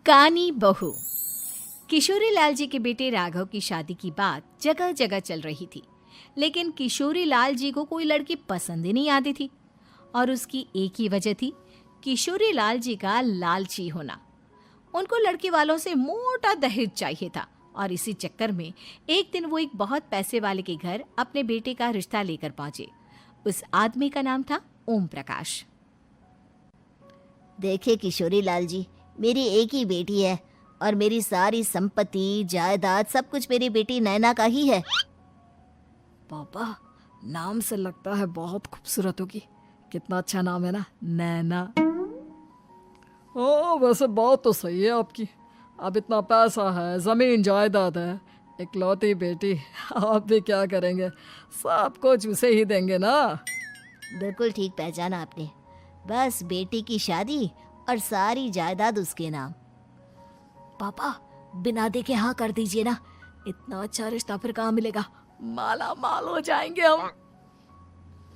कानी बहू। किशोरी लाल जी के बेटे राघव की शादी की बात जगह जगह चल रही थी, लेकिन किशोरी लाल जी को कोई लड़की पसंद ही नहीं आती थी। और उसकी एक ही वजह थी, किशोरी लाल जी का लालची होना। उनको लड़की वालों से मोटा दहेज चाहिए था और इसी चक्कर में एक दिन वो एक बहुत पैसे वाले के घर अपने बेटे का रिश्ता लेकर पहुंचे। उस आदमी का नाम था ओम प्रकाश। देखिए किशोरी लाल जी, मेरी एक ही बेटी है और मेरी सारी संपत्ति जायदाद सब कुछ मेरी बेटी नैना का ही है। पापा, नाम से लगता है बहुत खूबसूरत होगी। कितना अच्छा नाम है ना, नैना। ओ, वैसे बात तो सही है आपकी। अब इतना पैसा है, जमीन जायदाद है, इकलौती बेटी, आप भी क्या करेंगे? सब कुछ उसे ही देंगे ना। बिल्कुल ठीक पहचाना आपने। बस बेटी की शादी और सारी जायदाद उसके नाम। पापा, बिना देखे हाँ कर दीजिए ना। इतना अच्छा रिश्ता फिर कहाँ मिलेगा? माला माल हो जाएंगे हम।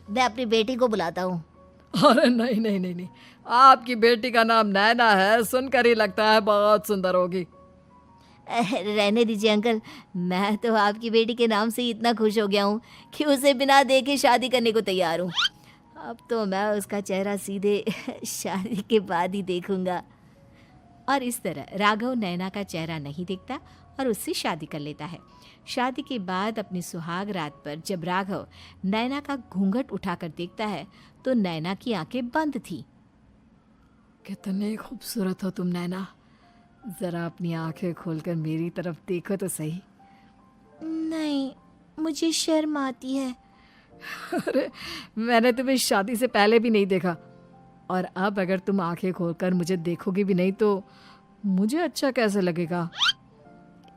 मैं अपनी बेटी को बुलाता हूँ। अरे नहीं नहीं नहीं नहीं, आपकी बेटी का नाम नैना है, सुनकर ही लगता है बहुत सुंदर होगी। रहने दीजिए अंकल, मैं तो आपकी बेटी के नाम से ही इतना खुश हो गया हूँ कि उसे बिना देखे शादी करने को तैयार हूँ। अब तो मैं उसका चेहरा सीधे शादी के बाद ही देखूंगा। और इस तरह राघव नैना का चेहरा नहीं देखता और उससे शादी कर लेता है। शादी के बाद अपनी सुहाग रात पर जब राघव नैना का घूंघट उठाकर देखता है तो नैना की आंखें बंद थी। कितनी खूबसूरत हो तुम नैना, जरा अपनी आंखें खोलकर मेरी तरफ देखो तो सही। नहीं, मुझे शर्म आती है। अरे, मैंने तुम्हें शादी से पहले भी नहीं देखा, और अब अगर तुम आंखें खोलकर मुझे देखोगी भी नहीं तो मुझे अच्छा कैसे लगेगा?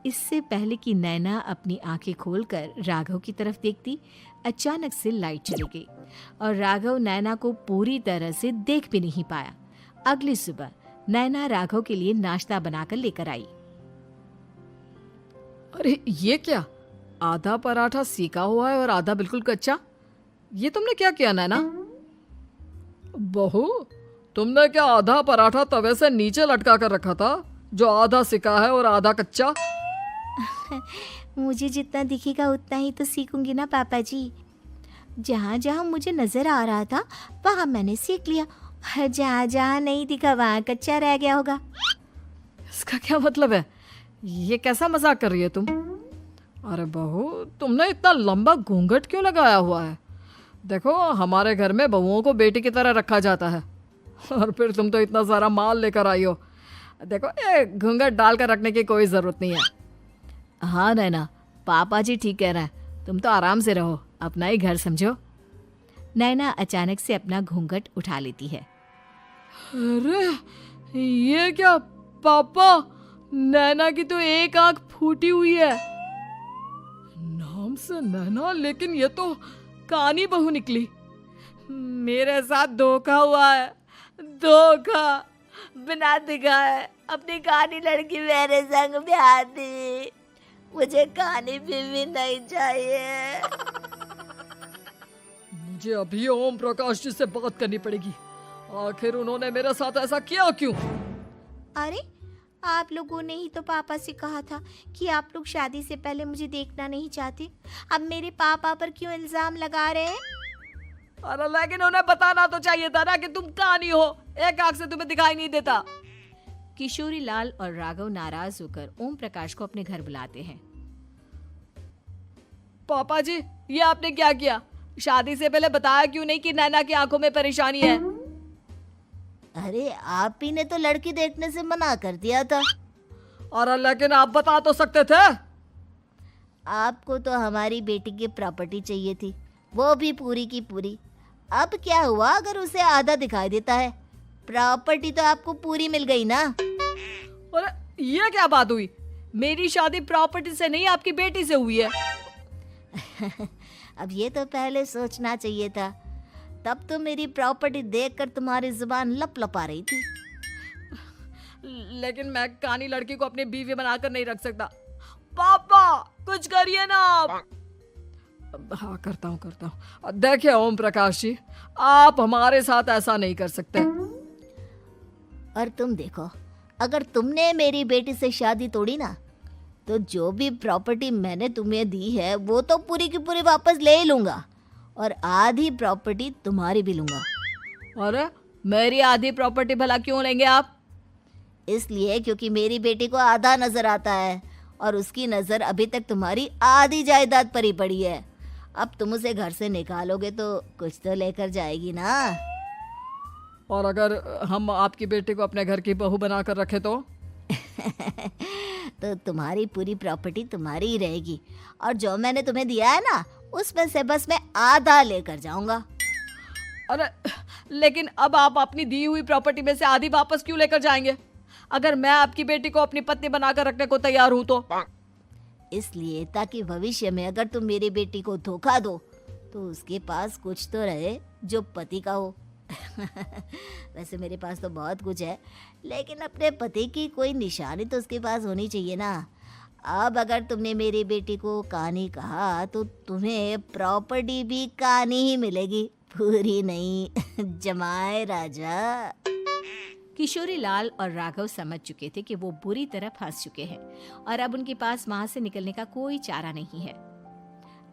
इससे पहले कि नैना अपनी आंखें खोलकर राघव की तरफ देखती, अचानक से लाइट चली गई और राघव नैना को पूरी तरह से देख भी नहीं पाया। अगली सुबह नैना राघव के लिए नाश्ता बनाकर लेकर आई। अरे ये क्या, आधा पराठा सीका हुआ है और आधा बिल्कुल कच्चा। ये तुमने क्या किया नैना? बहू, तुमने क्या आधा पराठा तवे से नीचे लटका कर रखा था, जो आधा सिका है और आधा कच्चा? मुझे जितना दिखेगा उतना ही तो सीखूंगी ना पापा जी। जहाँ जहाँ मुझे नजर आ रहा था वहाँ मैंने सीख लिया, जहाँ जहाँ नहीं दिखा वहाँ कच्चा रह गया होगा। इसका क्या मतलब है? ये कैसा मजाक कर रही है तुम? अरे बहू, तुमने इतना लंबा घूंघट क्यों लगाया हुआ है? देखो, हमारे घर में बहुओं को बेटी की तरह रखा जाता है, और फिर तुम तो इतना सारा माल लेकर आई हो। देखो, ये घूंघट डालकर रखने की कोई ज़रूरत नहीं है। हाँ नैना, पापा जी ठीक कह रहे हैं, तुम तो आराम से रहो, अपना ही घर समझो। नैना अचानक से अपना घूंघट उठा लेती है। अरे ये क्या पापा, नैना की तो एक आंख फूटी हुई है। नाम से नैना, लेकिन ये तो कानी बहू निकली। मेरे साथ धोखा हुआ है, धोखा। बिना दिखाए अपनी कानी लड़की मेरे संग ब्याह दी। मुझे कानी बीवी नहीं चाहिए। मुझे अभी ओम प्रकाश जी से बात करनी पड़ेगी। आखिर उन्होंने मेरे साथ ऐसा किया क्यों? अरे, आप लोगों ने ही तो पापा से कहा था कि आप लोग शादी से पहले मुझे देखना नहीं चाहते। अब मेरे पापा पर क्यों इल्जाम लगा रहे हैं? अरे लेकिन उन्हें बताना तो चाहिए था ना कि तुम कानी हो, एक आंख से तुम्हें दिखाई नहीं देता। किशोरी लाल और राघव नाराज होकर ओम प्रकाश को अपने घर बुलाते हैं। पापा जी, ये आपने क्या किया? शादी से पहले बताया क्यों नहीं कि नैना की आंखों में परेशानी है? अरे, आप ही ने तो लड़की देखने से मना कर दिया था। और लेकिन आप बता तो सकते थे। आपको तो हमारी बेटी की प्रॉपर्टी चाहिए थी, वो भी पूरी की पूरी। अब क्या हुआ अगर उसे आधा दिखाई देता है? प्रॉपर्टी तो आपको पूरी मिल गई ना। अरे ये क्या बात हुई? मेरी शादी प्रॉपर्टी से नहीं, आपकी बेटी से हुई है। अब ये तो पहले सोचना चाहिए था, तब तो मेरी प्रॉपर्टी देखकर तुम्हारी जुबान लप लपा रही थी। लेकिन मैं कानी लड़की को अपनी बीवी बनाकर नहीं रख सकता। पापा, कुछ करिए ना आप। हाँ, करता हूँ। देखिए ओम प्रकाश जी, आप हमारे साथ ऐसा नहीं कर सकते। और तुम देखो, अगर तुमने मेरी बेटी से शादी तोड़ी ना, तो जो भी प्रॉपर्टी मैंने तुम्हें दी है वो तो पूरी की पूरी वापस ले ही लूँगा, और आधी प्रॉपर्टी तुम्हारी भी लूँगा। अरे मेरी आधी प्रॉपर्टी भला क्यों लेंगे आप? इसलिए क्योंकि मेरी बेटी को आधा नजर आता है और उसकी नज़र अभी तक तुम्हारी आधी जायदाद पर ही पड़ी है। अब तुम उसे घर से निकालोगे तो कुछ तो लेकर जाएगी ना। और अगर हम आपकी बेटी को अपने घर की बहू बना कर रखे तो? तो तुम्हारी पूरी प्रॉपर्टी तुम्हारी ही रहेगी, और जो मैंने तुम्हें दिया है ना, उसमें से बस मैं आधा लेकर जाऊंगा। अरे लेकिन अब आप अपनी दी हुई प्रॉपर्टी में से आधी वापस क्यों लेकर जाएंगे? अगर मैं आपकी बेटी को अपनी पत्नी बनाकर रखने को तैयार हूं तो? इसलिए ताकि भविष्य में अगर तुम मेरी बेटी को धोखा दो तो उसके पास कुछ तो रहे जो पति का हो। वैसे मेरे पास तो बहुत कुछ है, लेकिन अपने पति की कोई निशानी तो उसके पास होनी चाहिए ना। अब अगर तुमने मेरी बेटी को कानी कहा तो तुम्हें प्रॉपर्टी भी कानी ही मिलेगी, पूरी नहीं। जमाए राजा। किशोरी लाल और राघव समझ चुके थे कि वो बुरी तरह फंस चुके हैं और अब उनके पास वहां से निकलने का कोई चारा नहीं है।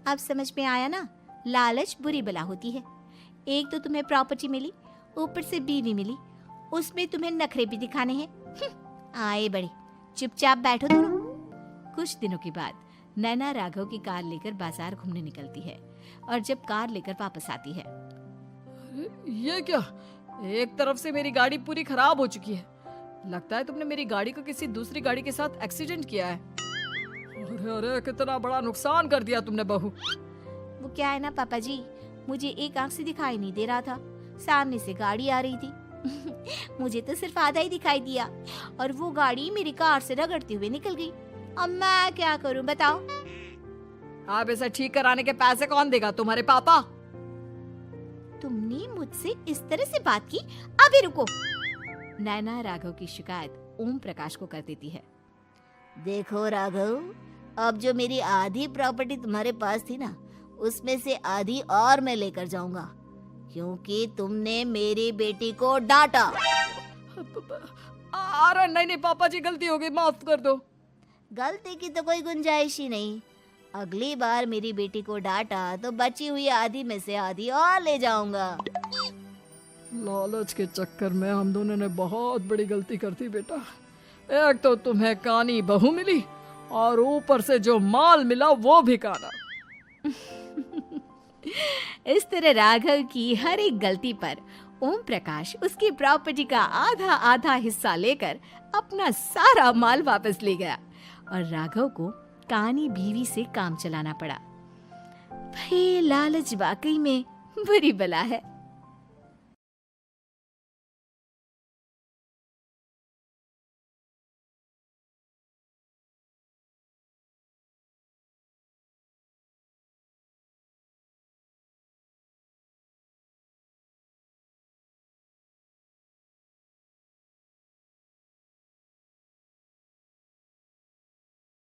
अब समझ में आया ना, लालच बुरी बला होती है। एक तो तुम्हें प्रॉपर्टी मिली, ऊपर से बीवी मिली, उसमें तुम्हें नखरे भी दिखाने हैं। आए बड़े, चुपचाप बैठो दोनों। कुछ दिनों के बाद नैना राघव की कार लेकर बाजार घूमने निकलती है और जब कार लेकर वापस आती है, ये क्या? एक तरफ से मेरी गाड़ी पूरी खराब हो चुकी है। लगता है तुमने मेरी गाड़ी को किसी दूसरी गाड़ी के साथ एक्सीडेंट किया है। अरे अरे कितना बड़ा नुकसान कर दिया तुमने बहू। वो क्या है ना पापा जी, मुझे एक आंख से दिखाई नहीं दे रहा था, सामने से गाड़ी आ रही थी। मुझे तो सिर्फ आधा ही दिखाई दिया और वो गाड़ी मेरी कार से रगड़ते हुए निकल गई। अब मैं क्या करूं बताओ? आप इसे ठीक कराने के पैसे कौन देगा? तुम्हारे पापा? तुमने मुझसे इस तरह से बात की? अभी रुको। नैना राघव की शिकायत ओम प्रकाश को कर देती है। देखो राघव, अब जो मेरी आधी प्रॉपर्टी तुम्हारे पास थी ना, उसमें से आधी और मैं लेकर जाऊंगा, क्योंकि तुमने मेरी बेटी को डांटा। अरे नहीं नहीं पापा जी, गलती हो गई, माफ कर दो। गलती की तो कोई गुंजाइश ही नहीं। अगली बार मेरी बेटी को डांटा तो बची हुई आधी में से आधी और ले जाऊंगा। लालच के चक्कर में हम दोनों ने बहुत बड़ी गलती कर दी बेटा। एक तो तुम्हें कानी बहू मिली और ऊपर से जो माल मिला वो भी काना। इस तरह राघव की हर एक गलती पर ओम प्रकाश उसकी प्रॉपर्टी का आधा आधा हिस्सा लेकर अपना सारा माल वापस ले गया और राघव को कानी बीवी से काम चलाना पड़ा। भाई लालच वाकई में बुरी बला है।